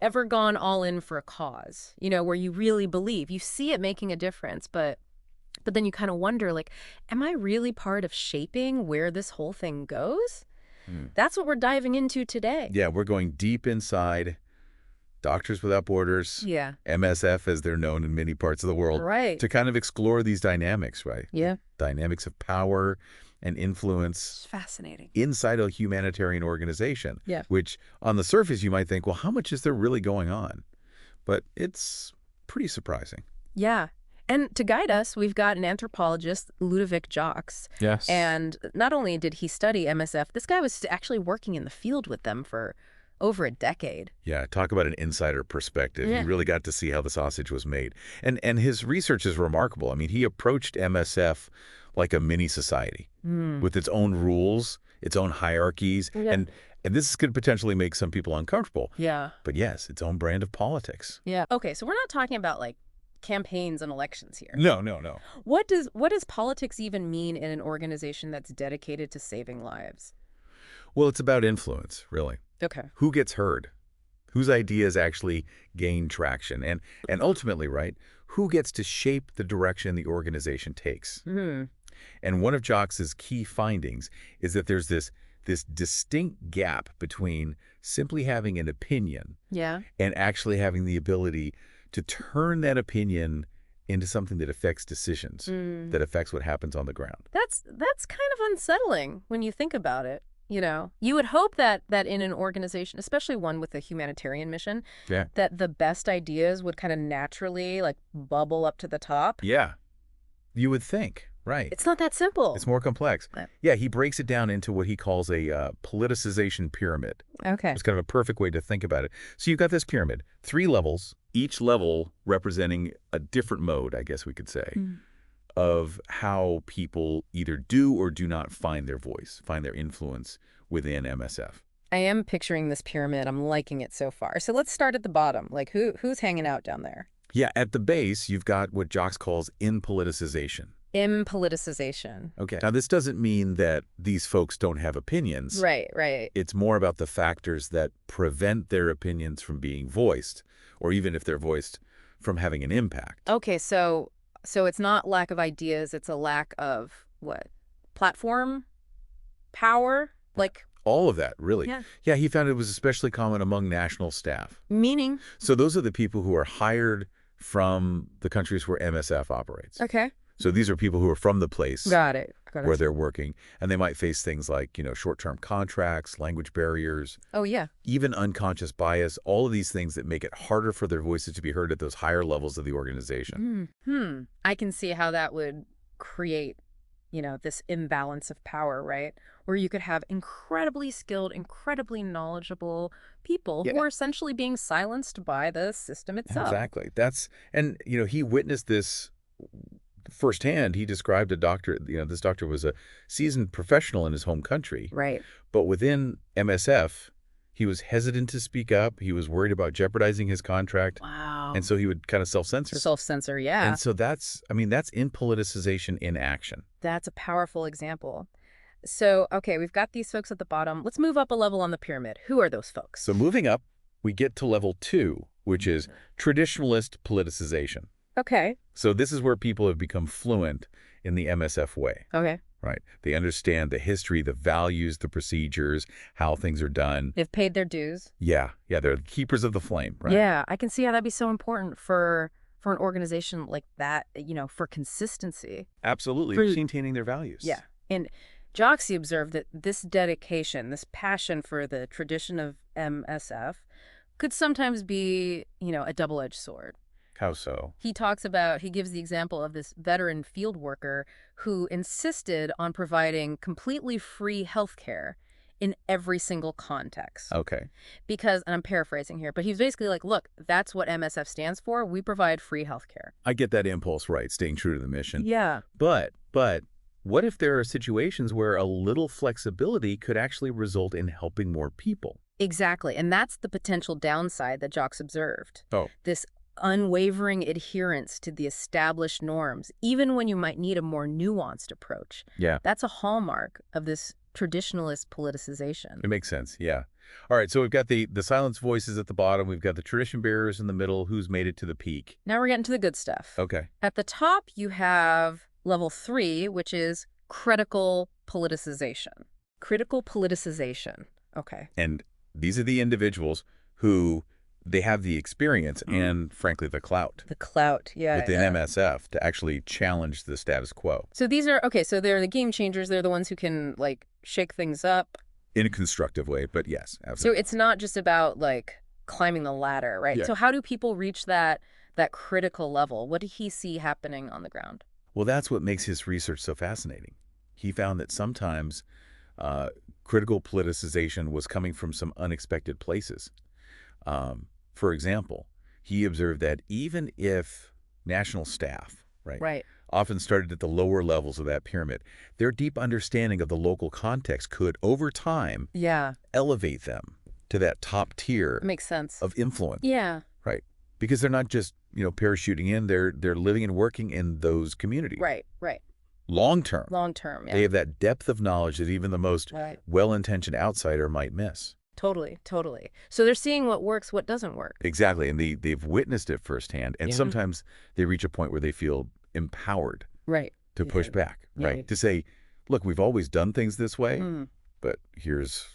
ever gone all in for a cause, where you really believe, you see it making a difference, but then you kind of wonder, like, am I really part of shaping where this whole thing goes? Hmm. That's what we're diving into today. Yeah, we're going deep inside Doctors Without Borders, Yeah. MSF as they're known in many parts of the world, Right. to kind of explore these dynamics, right? Yeah. Dynamics of power and influence It's fascinating. inside a humanitarian organization, Yeah. which on the surface you might think, well, how much is there really going on? But it's pretty surprising. Yeah. And to guide us, we've got an anthropologist, Ludovic Jacques. Yes. And not only did he study MSF, this guy was actually working in the field with them for over a decade. Yeah, talk about an insider perspective. Yeah. You really got to see how the sausage was made. And his research is remarkable. I mean, he approached MSF like a mini society with its own rules, its own hierarchies, Yeah. and this could potentially make some people uncomfortable. Yeah. But yes, its own brand of politics. Yeah. Okay, so we're not talking about like campaigns and elections here. No. What does politics even mean in an organization that's dedicated to saving lives? Well, it's about influence, really. Okay. Who gets heard? Whose ideas actually gain traction? And ultimately, right, who gets to shape the direction the organization takes? And one of Jacques' key findings is that there's this distinct gap between simply having an opinion Yeah. and actually having the ability to turn that opinion into something that affects decisions, that affects what happens on the ground. That's kind of unsettling when you think about it. You would hope that in an organization, especially one with a humanitarian mission, Yeah. that the best ideas would kind of naturally like bubble up to the top. Yeah, you would think, right. It's not that simple. It's more complex. Yeah, he breaks it down into what he calls a politicization pyramid. Okay. It's kind of a perfect way to think about it. So you've got this pyramid, 3 levels, each level representing a different mode, I guess we could say, of how people either do or do not find their voice, find their influence within MSF. I am picturing this pyramid. I'm liking it so far. So let's start at the bottom. Like who's hanging out down there? Yeah, at the base, you've got what Jacques calls impoliticization. Impoliticization. Okay. Now, this doesn't mean that these folks don't have opinions. Right. It's more about the factors that prevent their opinions from being voiced, or even if they're voiced, from having an impact. Okay, so it's not lack of ideas, it's a lack of what? Platform? Power? Like All of that, really. Yeah. Yeah, he found it was especially common among national staff. meaning? So those are the people who are hired from the countries where MSF operates. Okay. So these are people who are from the place Got it. where they're working, and they might face things like, short-term contracts, language barriers, Oh, yeah. even unconscious bias, all of these things that make it harder for their voices to be heard at those higher levels of the organization. I can see how that would create, this imbalance of power, right? Where you could have incredibly skilled, incredibly knowledgeable people who Yeah. are essentially being silenced by the system itself. Exactly. He witnessed this firsthand. He described a doctor, this doctor was a seasoned professional in his home country. Right. But within MSF, he was hesitant to speak up. He was worried about jeopardizing his contract. Wow. And so he would kind of self-censor. Self-censor, yeah. And so that's impoliticization in action. That's a powerful example. So, okay, we've got these folks at the bottom. Let's move up a level on the pyramid. Who are those folks? So moving up, we get to level 2, which is traditionalist politicization. Okay. So this is where people have become fluent in the MSF way, Okay. right? They understand the history, the values, the procedures, how things are done. They've paid their dues. Yeah, they're keepers of the flame, right? Yeah, I can see how that'd be so important for an organization like that, for consistency. Absolutely, For- maintaining their values. Yeah. And Joxie observed that this dedication, this passion for the tradition of MSF could sometimes be, a double-edged sword. How so? He gives the example of this veteran field worker who insisted on providing completely free health care in every single context. Okay. Because, and I'm paraphrasing here, but he's basically like, look, that's what MSF stands for. We provide free health care. I get that impulse, right, staying true to the mission. Yeah. But what if there are situations where a little flexibility could actually result in helping more people? Exactly. And that's the potential downside that Jacques observed. Oh. This unwavering adherence to the established norms, even when you might need a more nuanced approach. Yeah. That's a hallmark of this traditionalist politicization. It makes sense, yeah. All right, so we've got the silence voices at the bottom. We've got the tradition bearers in the middle. Who's made it to the peak? Now we're getting to the good stuff. Okay. At the top, you have level 3, which is critical politicization. Critical politicization. Okay. And these are the individuals who they have the experience and, frankly, the clout The clout, yeah. within MSF to actually challenge the status quo So these are, okay, so they're the game changers. They're the ones who can, like, shake things up. in a constructive way. But yes, So absolutely. it's not just about, like, climbing the ladder, right? Yeah. So how do people reach that critical level? What did he see happening on the ground? Well, that's what makes his research so fascinating. He found that sometimes critical politicization was coming from some unexpected places. For example, he observed that even if national staff, Right. often started at the lower levels of that pyramid, their deep understanding of the local context could, over time, Yeah. elevate them to that top tier Makes sense. of influence, Yeah. right? Because they're not just, parachuting in, they're living and working in those communities. Right. Long term, Long term, yeah. they have that depth of knowledge that even the most Right. well-intentioned outsider might miss. Totally. So they're seeing what works, what doesn't work. Exactly, and they've witnessed it firsthand, and Yeah. sometimes they reach a point where they feel empowered Right. to push back, Yeah. right? To say, look, we've always done things this way, Mm. but here's,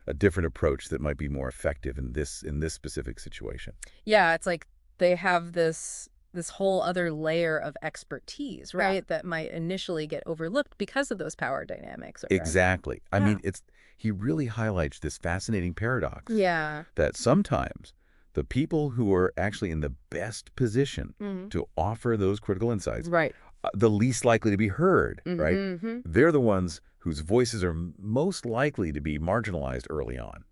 a different approach that might be more effective in this specific situation. Yeah, it's like they have this whole other layer of expertise, right? That might initially get overlooked because of those power dynamics. Right? Exactly. I Yeah. mean, he really highlights this fascinating paradox Yeah. that sometimes the people who are actually in the best position Mhm. to offer those critical insights, Right. the least likely to be heard, right? Mm-hmm. They're the ones whose voices are most likely to be marginalized early on.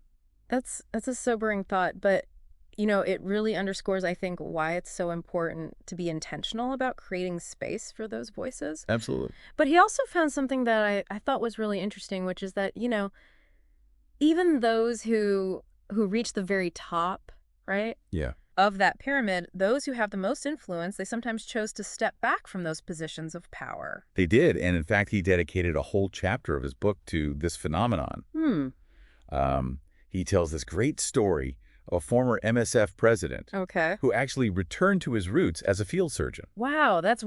That's a sobering thought, but it really underscores, I think, why it's so important to be intentional about creating space for those voices. Absolutely. But he also found something that I thought was really interesting, which is that, even those who reach the very top, right, Yeah. of that pyramid, those who have the most influence, they sometimes chose to step back from those positions of power. They did. And in fact, he dedicated a whole chapter of his book to this phenomenon. He tells this great story of a former MSF president Okay. who actually returned to his roots as a field surgeon. Wow, that's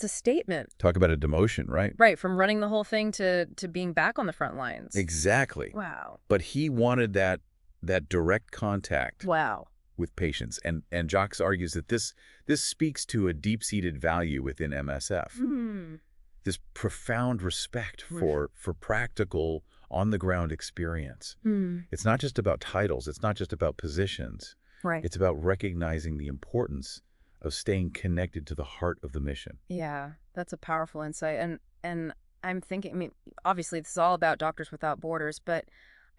a statement. Talk about a demotion, right? Right, from running the whole thing to being back on the front lines. Exactly. Wow. But he wanted that direct contact Wow. with patients. And Jacques argues that this speaks to a deep-seated value within MSF. This profound respect for practical, on-the-ground experience. It's not just about titles. It's not just about positions. Right. It's about recognizing the importance of staying connected to the heart of the mission. Yeah, that's a powerful insight. And I'm thinking, I mean, obviously this is all about Doctors Without Borders, but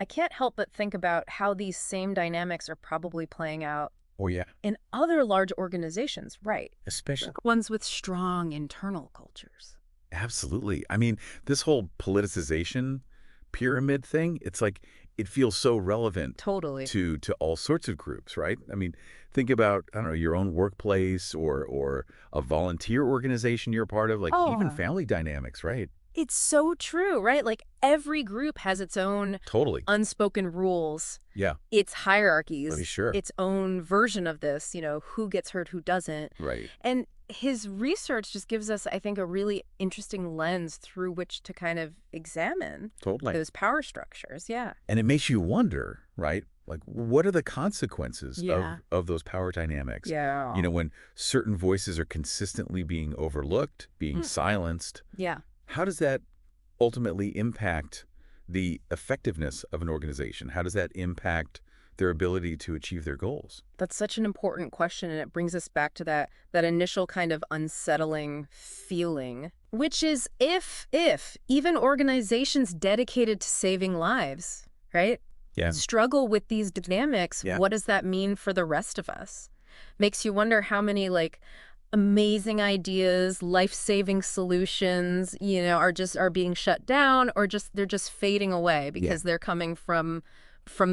I can't help but think about how these same dynamics are probably playing out Oh, yeah. in other large organizations, right? Especially. Ones with strong internal cultures. Absolutely. I mean, this whole politicization pyramid thing, it's like it feels so relevant Totally. to all sorts of groups, right? I mean, think about, I don't know, your own workplace or a volunteer organization you're a part of, like even family dynamics, right? It's so true, right? Like every group has its own Totally. unspoken rules, Yeah. its hierarchies, Let me sure. its own version of this, who gets hurt, who doesn't. Right. And his research just gives us, I think, a really interesting lens through which to kind of examine Totally. those power structures. Yeah. And it makes you wonder, right? Like, what are the consequences Yeah. of those power dynamics? Yeah. When certain voices are consistently being overlooked, being silenced, Yeah. how does that ultimately impact the effectiveness of an organization? How does that impact their ability to achieve their goals? That's such an important question, and it brings us back to that initial kind of unsettling feeling, which is if even organizations dedicated to saving lives, right? Yeah. Struggle with these dynamics, Yeah. what does that mean for the rest of us? Makes you wonder how many amazing ideas, life-saving solutions, are being shut down, or they're just fading away because they're coming from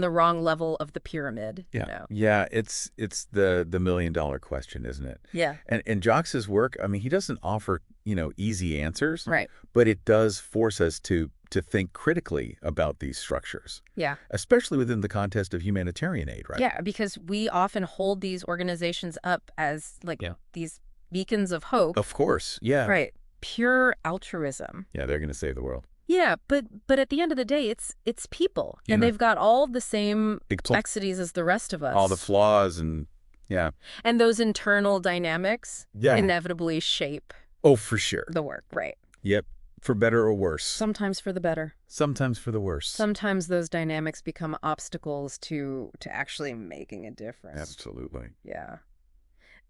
the wrong level of the pyramid. Yeah. Yeah, it's the $1 million question, isn't it? Yeah. And Jacques' work, I mean, he doesn't offer, easy answers. Right. But it does force us to to think critically about these structures, Yeah. especially within the context of humanitarian aid, right? Yeah, because we often hold these organizations up as like Yeah. these beacons of hope. Of course, yeah. Right. Pure altruism. Yeah, they're going to save the world. Yeah, but at the end of the day, it's people, You and know, they've got all the same big complexities as the rest of us. all the flaws and, yeah. And those internal dynamics Yeah. inevitably shape Oh, for sure. the work, right? Yep. For better or worse. Sometimes for the better. Sometimes for the worse. Sometimes those dynamics become obstacles to actually making a difference. Absolutely. Yeah.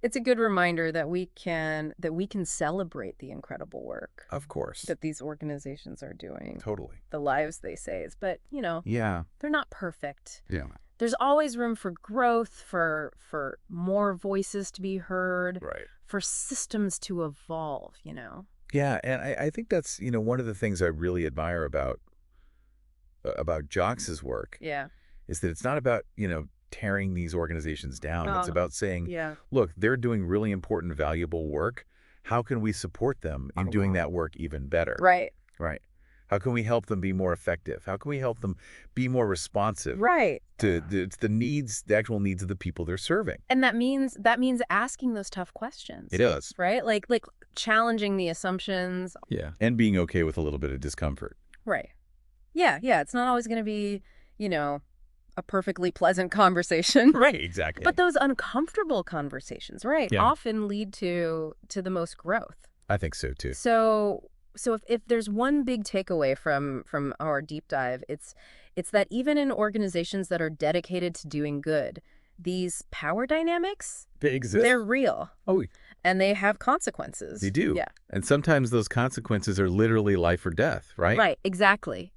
It's a good reminder that we can celebrate the incredible work Of course. that these organizations are doing. Totally. The lives they save, but Yeah. they're not perfect. Yeah. There's always room for growth, for more voices to be heard, Right. for systems to evolve, Yeah, and I think that's, one of the things I really admire about Jox's work Yeah. is that it's not about, tearing these organizations down. It's Oh, about saying, yeah. look, they're doing really important, valuable work. How can we support them in doing that work even better? Right. Right. How can we help them be more effective? How can we help them be more responsive Right. to the needs, the actual needs of the people they're serving? And that means asking those tough questions. It does. Right? Like challenging the assumptions. Yeah. And being okay with a little bit of discomfort. Right. Yeah, it's not always going to be, a perfectly pleasant conversation. Right, exactly. But those uncomfortable conversations, right, Yeah. often lead to the most growth. I think so too. So if there's one big takeaway from our deep dive, it's that even in organizations that are dedicated to doing good, these power dynamics, They exist. they're real. Oh, And they have consequences. they do. Yeah. And sometimes those consequences are literally life or death, right? Right, exactly.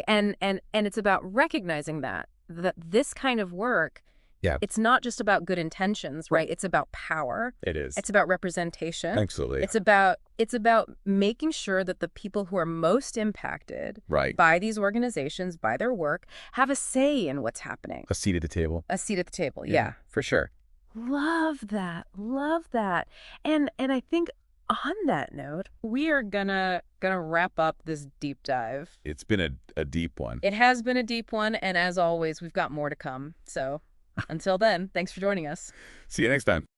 And it's about recognizing that this kind of work, Yeah. it's not just about good intentions, right? It's about power. It is. It's about representation. Absolutely. It's about making sure that the people who are most impacted Right. by these organizations, by their work, have a say in what's happening. A seat at the table. A seat at the table. Yeah. For sure. Love that. Love that. And I think on that note, we are gonna wrap up this deep dive. It's been a deep one. It has been a deep one, and as always, we've got more to come. So until then, thanks for joining us. See you next time.